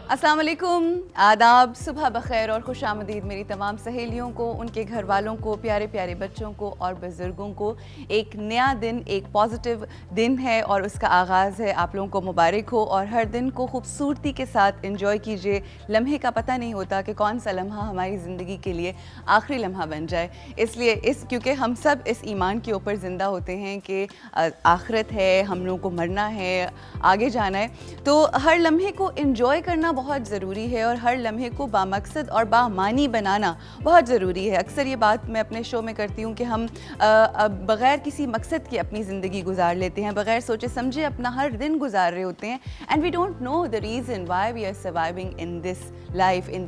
अस्सलाम वालेकुम, आदाब, सुबह बखैर और खुश आमदीद मेरी तमाम सहेलियों को, उनके घर वालों को, प्यारे प्यारे बच्चों को और बुज़ुर्गों को। एक नया दिन, एक पॉजिटिव दिन है और उसका आगाज़ है। आप लोगों को मुबारक हो और हर दिन को खूबसूरती के साथ एंजॉय कीजिए। लम्हे का पता नहीं होता कि कौन सा लम्हा हमारी ज़िंदगी के लिए आखिरी लम्हा बन जाए, इसलिए क्योंकि हम सब इस ईमान के ऊपर ज़िंदा होते हैं कि आखिरत है, हम लोगों को मरना है, आगे जाना है, तो हर लम्हे को एंजॉय करना बहुत ज़रूरी है और हर लम्हे को बामकसद और बामानी बनाना बहुत ज़रूरी है। अक्सर ये बात मैं अपने शो में करती हूँ कि हम बग़ैर किसी मकसद के अपनी ज़िंदगी गुजार लेते हैं, बग़ैर सोचे समझे अपना हर दिन गुजार रहे होते हैं, and we don't know the reason why we are surviving in this life, in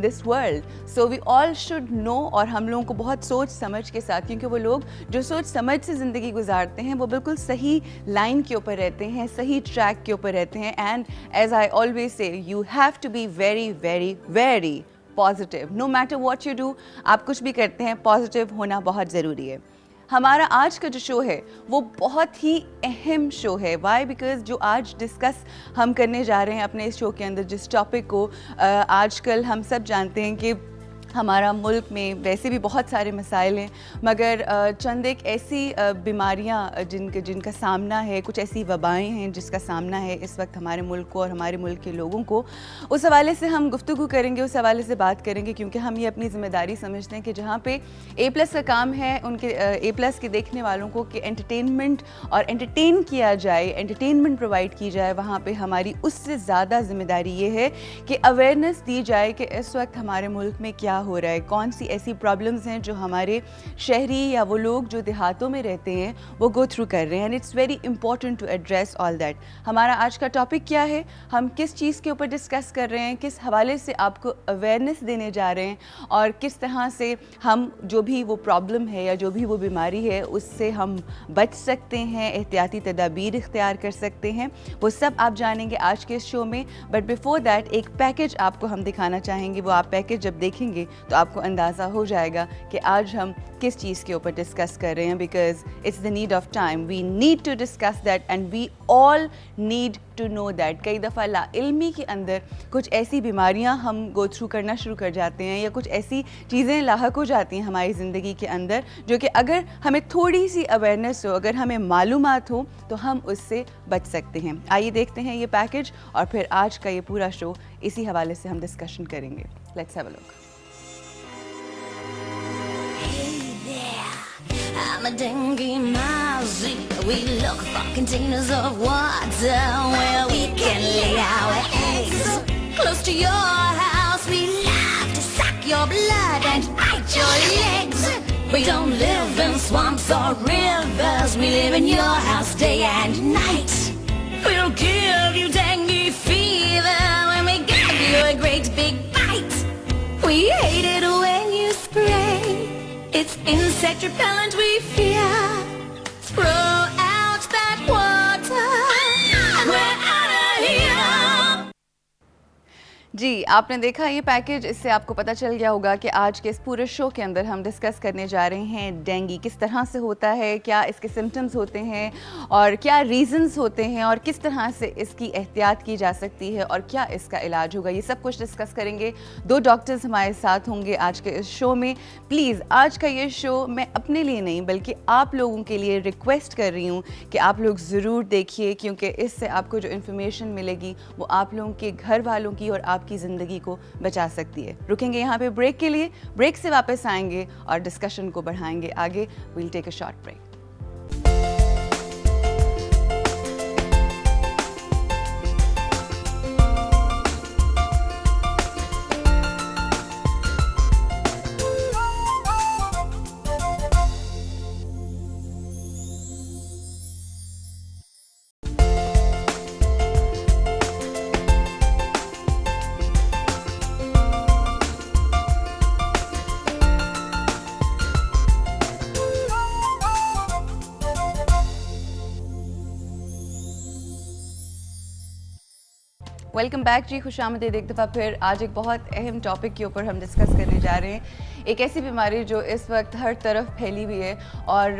this world. So we all should know, और हम लोगों को बहुत सोच समझ के साथ, क्योंकि वो लोग जो सोच समझ से ज़िंदगी गुजारते हैं वो बिल्कुल सही लाइन के ऊपर रहते हैं, सही ट्रैक के ऊपर रहते हैं। And as I always say you have to be very very very positive no matter what you do। आप कुछ भी करते हैं, पॉजिटिव होना बहुत ज़रूरी है। हमारा आज का जो शो है वो बहुत ही अहम शो है। वाई? बिकॉज जो आज डिस्कस हम करने जा रहे हैं अपने इस शो के अंदर, जिस टॉपिक को आजकल हम सब जानते हैं कि हमारा मुल्क में वैसे भी बहुत सारे मसाइल हैं, मगर चंद एक ऐसी बीमारियां जिनका सामना है, कुछ ऐसी वबाएं हैं जिसका सामना है इस वक्त हमारे मुल्क को और हमारे मुल्क के लोगों को। उस हवाले से हम गुफ्तगू करेंगे, उस हवाले से बात करेंगे, क्योंकि हम ये अपनी ज़िम्मेदारी समझते हैं कि जहाँ पे A+ का काम है उनके A+ के देखने वालों को कि एंटरटेनमेंट और एंटरटेन किया जाए, एंटरटेनमेंट प्रोवाइड की जाए, वहाँ पर हमारी उससे ज़्यादा ज़िम्मेदारी ये है कि अवेयरनेस दी जाए कि इस वक्त हमारे मुल्क में क्या हो रहा है, कौन सी ऐसी प्रॉब्लम्स हैं जो हमारे शहरी या वो लोग जो देहातों में रहते हैं वो गो थ्रू कर रहे हैं। And it's very important to address all that. हमारा आज का टॉपिक क्या है, हम किस चीज़ के ऊपर डिस्कस कर रहे हैं, किस हवाले से आपको अवेयरनेस देने जा रहे हैं, और किस तरह से हम जो भी वो प्रॉब्लम है या जो भी वो बीमारी है उससे हम बच सकते हैं, एहतियाती तदाबीर इख्तियार कर सकते हैं, वो सब आप जानेंगे आज के इस शो में। बट बिफोर दैट एक पैकेज आपको हम दिखाना चाहेंगे। वो आप पैकेज जब देखेंगे तो आपको अंदाज़ा हो जाएगा कि आज हम किस चीज़ के ऊपर डिस्कस कर रहे हैं, because it's the need of time. We need to discuss that and we all need to know that. कई दफ़ा लाइल्मी के अंदर कुछ ऐसी बीमारियां हम गो थ्रू करना शुरू कर जाते हैं या कुछ ऐसी चीज़ें लाहक हो जाती हैं हमारी ज़िंदगी के अंदर जो कि अगर हमें थोड़ी सी अवेयरनेस हो, अगर हमें मालूमात हो, तो हम उससे बच सकते हैं। आइए देखते हैं ये पैकेज और फिर आज का ये पूरा शो इसी हवाले से हम डिस्कशन करेंगे। Let's have a look. I'm a dengue Mozzie. We look for containers of water where we can lay our eggs. Close to your house, we love to suck your blood and bite your legs. We don't live in swamps or rivers, we live in your house day and night. We'll give you dengue fever when we give you a great big bite. We hate it when you spray, it's insect repellent we fear. Throw out that water, we're out of here. जी, आपने देखा ये package, इससे आपको पता चल गया होगा कि आज के इस पूरे शो के अंदर हम डिस्कस करने जा रहे हैं डेंगू किस तरह से होता है, क्या इसके सिम्टम्स होते हैं और क्या रीज़न्स होते हैं और किस तरह से इसकी एहतियात की जा सकती है और क्या इसका इलाज होगा। ये सब कुछ डिस्कस करेंगे। 2 डॉक्टर्स हमारे साथ होंगे आज के इस शो में। प्लीज़ आज का ये शो मैं अपने लिए नहीं बल्कि आप लोगों के लिए रिक्वेस्ट कर रही हूँ कि आप लोग ज़रूर देखिए, क्योंकि इससे आपको जो इन्फॉर्मेशन मिलेगी वो आप लोगों के घर वालों की और आपकी ज़िंदगी को बचा सकती है। रुकेंगे यहाँ पे ब्रेक के लिए, ब्रेक से वापस आएंगे और डिस्कशन को बढ़ाएंगे आगे। We'll take a short break. Welcome back जी, खुशामदीद एक दफ़ा फिर। आज एक बहुत अहम टॉपिक के ऊपर हम डिस्कस करने जा रहे हैं। एक ऐसी बीमारी जो इस वक्त हर तरफ फैली हुई है और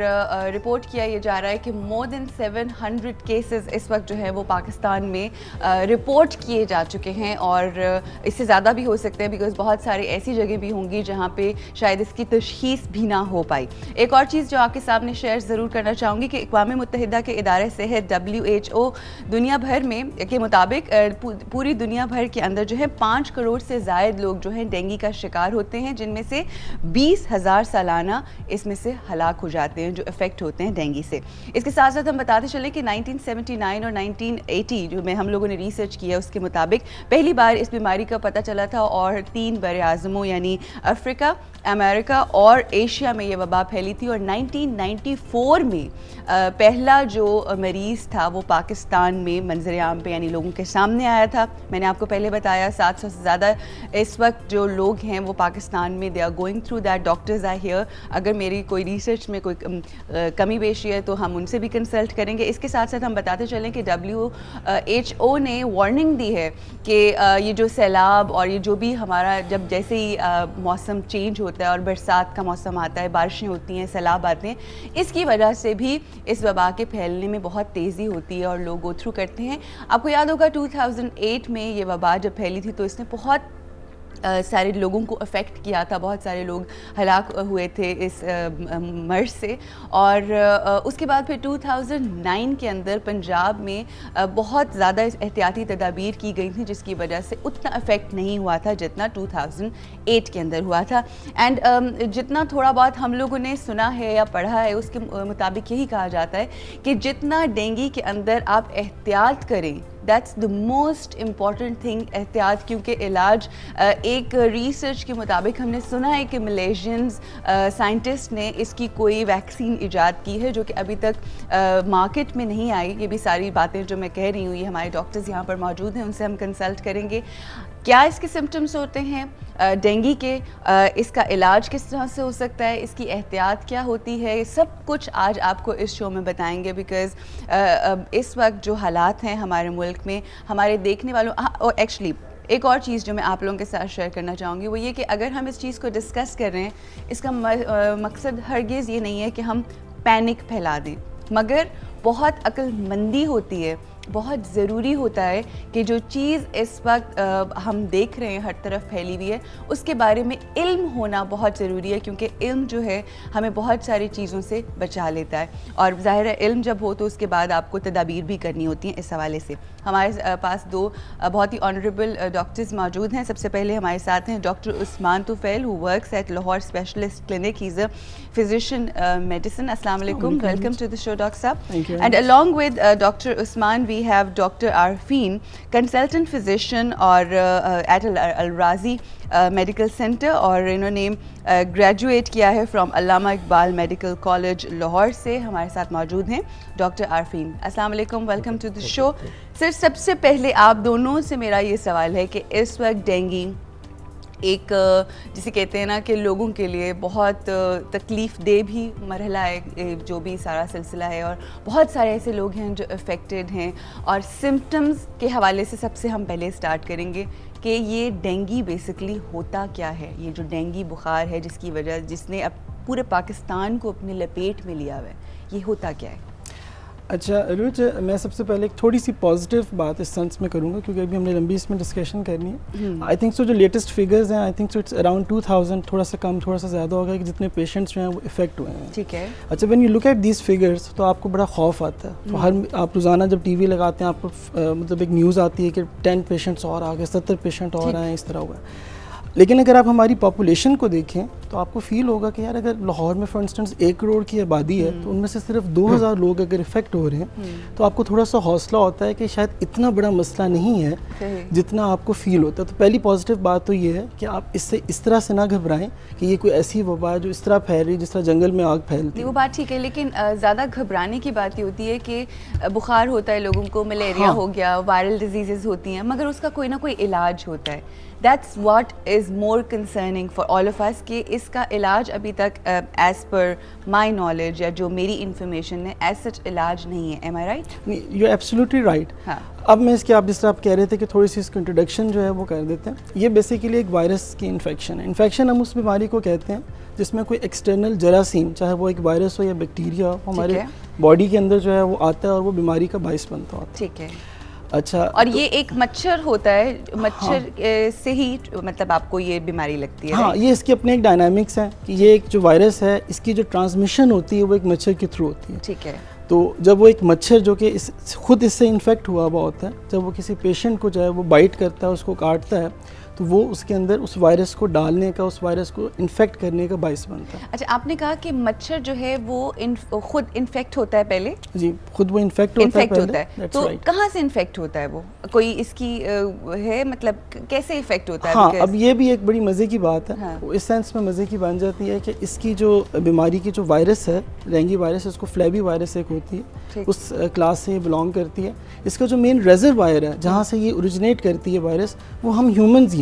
रिपोर्ट किया ये जा रहा है कि मोर देन 700 केसेस इस वक्त जो है वो पाकिस्तान में रिपोर्ट किए जा चुके हैं और इससे ज़्यादा भी हो सकते हैं बिकॉज़ बहुत सारी ऐसी जगह भी होंगी जहाँ पे शायद इसकी तशख़ीस भी ना हो पाई। एक और चीज़ जो आपके सामने शेयर ज़रूर करना चाहूँगी कि अक़वाम मुत्तहिदा के इदारे सेहत WHO दुनिया भर में के मुताबिक पूरी दुनिया भर के अंदर जो है 5 करोड़ से ज़ायद लोग जो हैं डेंगू का शिकार होते हैं, जिनमें से 20,000 सालाना इसमें से हलाक हो जाते हैं जो इफ़ेक्ट होते हैं डेंगू से। इसके साथ साथ हम बताते चलें कि 1979 और 1980 जो में हम लोगों ने रिसर्च किया उसके मुताबिक पहली बार इस बीमारी का पता चला था और 3 बरे-आज़मों यानी अफ्रीका, अमेरिका और एशिया में ये वबा फैली थी और 1994 में पहला जो मरीज़ था वो पाकिस्तान में मंजर-ए-आम पे यानी लोगों के सामने आया था। मैंने आपको पहले बताया 700 से ज़्यादा इस वक्त जो लोग हैं वो पाकिस्तान में they are going through that, doctors are here. अगर मेरी कोई रिसर्च में कोई कमी पेशी है तो हम उनसे भी कंसल्ट करेंगे। इसके साथ साथ हम बताते चलें कि WHO ने वार्निंग दी है कि ये जो सैलाब और ये जो भी हमारा जब जैसे ही मौसम चेंज होता है और बरसात का मौसम आता है, बारिशें होती हैं, सैलाब आते हैं, इसकी वजह से भी इस वबा के फैलने में बहुत तेज़ी होती है और लोग गो थ्रू करते हैं। आपको याद होगा 2008 में ये वबा जब फैली थी तो इसने बहुत सारे लोगों को अफेक्ट किया था, बहुत सारे लोग हलाक हुए थे इस मर्ज से और उसके बाद फिर 2009 के अंदर पंजाब में बहुत ज़्यादा एहतियाती तदाबीर की गई थी जिसकी वजह से उतना अफेक्ट नहीं हुआ था जितना 2008 के अंदर हुआ था। एंड जितना थोड़ा बहुत हम लोगों ने सुना है या पढ़ा है उसके मुताबिक यही कहा जाता है कि जितना डेंगू के अंदर आप एहतियात करें that's the most important thing, एहतियात, क्योंकि इलाज एक रिसर्च के मुताबिक हमने सुना है कि मलेशियंस साइंटिस्ट ने इसकी कोई वैक्सीन ईजाद की है जो कि अभी तक मार्केट में नहीं आई। ये भी सारी बातें जो मैं कह रही हूँ ये हमारे डॉक्टर्स यहाँ पर मौजूद हैं, उनसे हम कंसल्ट करेंगे। क्या इसके सिम्टम्स होते हैं डेंगू के, इसका इलाज किस तरह से हो सकता है, इसकी एहतियात क्या होती है, सब कुछ आज आपको इस शो में बताएंगे बिकॉज़ इस वक्त जो हालात हैं हमारे मुल्क में हमारे देखने वालों और एक्चुअली एक और चीज़ जो मैं आप लोगों के साथ शेयर करना चाहूँगी वो ये कि अगर हम इस चीज़ को डिस्कस कर रहे हैं इसका मकसद हरगिज़ ये नहीं है कि हम पैनिक फैला दें, मगर बहुत अक्लमंदी होती है, बहुत ज़रूरी होता है कि जो चीज़ इस वक्त हम देख रहे हैं हर तरफ फैली हुई है उसके बारे में इल्म होना बहुत ज़रूरी है, क्योंकि इल्म जो है हमें बहुत सारी चीज़ों से बचा लेता है और ज़ाहिर है इल्म जब हो तो उसके बाद आपको तदाबीर भी करनी होती हैं। इस हवाले से हमारे पास दो बहुत ही ऑनरेबल डॉक्टर्स मौजूद हैं। सबसे पहले हमारे साथ हैं doctor Usman Tufail who works at Lahore specialist clinic, he is a physician medicine. अस्सलाम वालेकुम, welcome to the show doctor साहब। And along with doctor Usman we have Dr. Arfeen, consultant physician और at Al-Razi Medical Center और इन्होंने ग्रेजुएट किया है from Allama Iqbal medical college Lahore से। हमारे साथ मौजूद हैं डॉक्टर आरफीन। अस्सलाम वालेकुम, welcome to the show. Sir, सबसे पहले आप दोनों से मेरा ये सवाल है कि इस वक्त डेंगू एक जिसे कहते हैं ना कि लोगों के लिए बहुत तकलीफ़ दे भी मरहला है जो भी सारा सिलसिला है और बहुत सारे ऐसे लोग हैं जो अफेक्टेड हैं और सिम्टम्स के हवाले से सबसे हम पहले स्टार्ट करेंगे कि ये डेंगू बेसिकली होता क्या है, ये जो डेंगू बुखार है जिसने अब पूरे पाकिस्तान को अपनी लपेट में लिया हुआ है, ये होता क्या है? अच्छा रुच, मैं सबसे पहले एक थोड़ी सी पॉजिटिव बात इस सेंस में करूँगा क्योंकि अभी हमने लंबी इसमें डिस्कशन करनी है। आई थिंक सो जो लेटेस्ट फिगर्स हैं I think so it's around 2000, थोड़ा सा कम थोड़ा सा ज़्यादा होगा कि जितने पेशेंट्स जो हैं वो इफेक्ट हुए हैं। ठीक है। अच्छा, when you look at these figures तो आपको बड़ा खौफ आता है। तो हर आप रोज़ाना जब TV लगाते हैं आपको मतलब एक न्यूज़ आती है कि 10 पेशेंट्स और आ गए, 70 पेशेंट और आए, इस तरह हुआ। लेकिन अगर आप हमारी पॉपुलेशन को देखें तो आपको फील होगा कि यार अगर लाहौर में फॉर इंस्टेंस 1 करोड़ की आबादी है तो उनमें से सिर्फ 2000 लोग अगर इफेक्ट हो रहे हैं तो आपको थोड़ा सा हौसला होता है कि शायद इतना बड़ा मसला नहीं है जितना आपको फील होता है। तो पहली पॉजिटिव बात तो ये है कि आप इससे इस तरह से ना घबराएं कि ये कोई ऐसी वबा है जो इस तरह फैल रही है जिस तरह जंगल में आग फैलती है। वो बात ठीक है, लेकिन ज़्यादा घबराने की बात ये होती है कि बुखार होता है लोगों को, मलेरिया हो गया, वायरल डिजीज़ होती हैं, मगर उसका कोई ना कोई इलाज होता है। That's what is more concerning for all of us कि इसका इलाज अभी तक एज पर माई नॉलेज या जो मेरी इंफॉर्मेशन है एज सच इलाज नहीं है। Am I right? You absolutely right. हाँ। अब मैं इसके, आप जिस तरह आप कह रहे थे कि थोड़ी सी इसको इंट्रोडक्शन जो है वो कर देते हैं। ये बेसिकली एक वायरस की इन्फेक्शन है। इन्फेक्शन हम उस बीमारी को कहते हैं जिसमें कोई एक्सटर्नल जरासीम, चाहे वो एक वायरस हो या बैक्टीरिया हो, हमारे बॉडी के अंदर जो है वो आता है और वो बीमारी का बाइस बनता है। ठीक है। अच्छा, और ये एक मच्छर होता है, मच्छर से ही मतलब आपको ये बीमारी लगती है? हाँ, ये इसके अपने एक डायनामिक्स हैं कि ये एक जो वायरस है इसकी जो ट्रांसमिशन होती है वो एक मच्छर के थ्रू होती है। ठीक है। तो जब वो एक मच्छर जो कि खुद इससे इन्फेक्ट हुआ हुआ होता है, जब वो किसी पेशेंट को जो है वो बाइट करता है, उसको काटता है, तो वो उसके अंदर उस वायरस को डालने का, उस वायरस को इन्फेक्ट करने का बाइस बनता है। अच्छा, आपने कहा कि मच्छर जो है वो खुद इन्फेक्ट होता है पहले? जी, खुद वो इन्फेक्ट होता है पहले। तो कहाँ से इन्फेक्ट होता है वो? कोई इसकी है मतलब कैसे इफेक्ट होता है? हाँ, अब ये भी एक बड़ी मज़े की बात है। हाँ। इस सेंस में मज़े की बन जाती है कि इसकी जो बीमारी की जो वायरस है, डेंगू वायरस, उसको फ्लैबी वायरस एक होती है, उस क्लास से ये बिलोंग करती है। इसका जो मेन रेजरवायर है जहाँ से ये ओरिजिनेट करती है वायरस, वो हम ह्यूमंस ही हैं।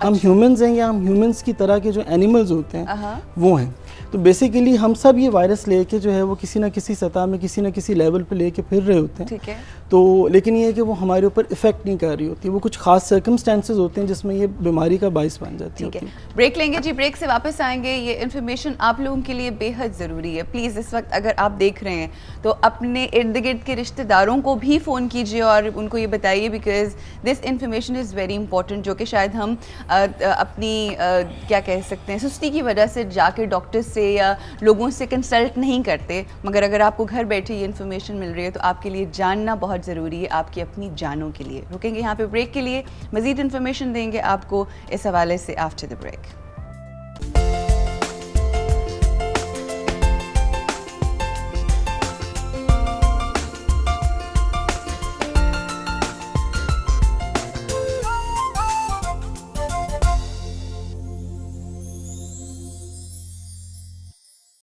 हम ह्यूमंस हैं या हम ह्यूमंस की तरह के जो एनिमल्स होते हैं वो हैं। तो बेसिकली हम सब ये वायरस लेके जो है वो किसी ना किसी सतह में, किसी ना किसी लेवल पे लेके फिर रहे होते हैं। ठीक है। तो लेकिन ये है कि वो हमारे ऊपर इफेक्ट नहीं कर रही होती, वो कुछ खास सर्कमस्टेंसेस होते हैं जिसमें ये बीमारी का बाइस बन जाती है। ब्रेक लेंगे जी, ब्रेक से वापस आएंगे। ये इन्फॉर्मेशन आप लोगों के लिए बेहद ज़रूरी है। प्लीज़ इस वक्त अगर आप देख रहे हैं तो अपने इर्द गिर्द के रिश्तेदारों को भी फ़ोन कीजिए और उनको ये बताइए, because this information is very important, जो कि शायद हम अपनी क्या कह सकते हैं, सुस्ती की वजह से जाके डॉक्टर से या लोगों से कंसल्ट नहीं करते। मगर अगर आपको घर बैठे ये इन्फॉर्मेशन मिल रही है तो आपके लिए जानना बहुत ज़रूरी है, आपकी अपनी जानों के लिए। रुकेंगे यहाँ पे ब्रेक के लिए, मज़ीद इन्फॉर्मेशन देंगे आपको इस हवाले से आफ्टर द ब्रेक।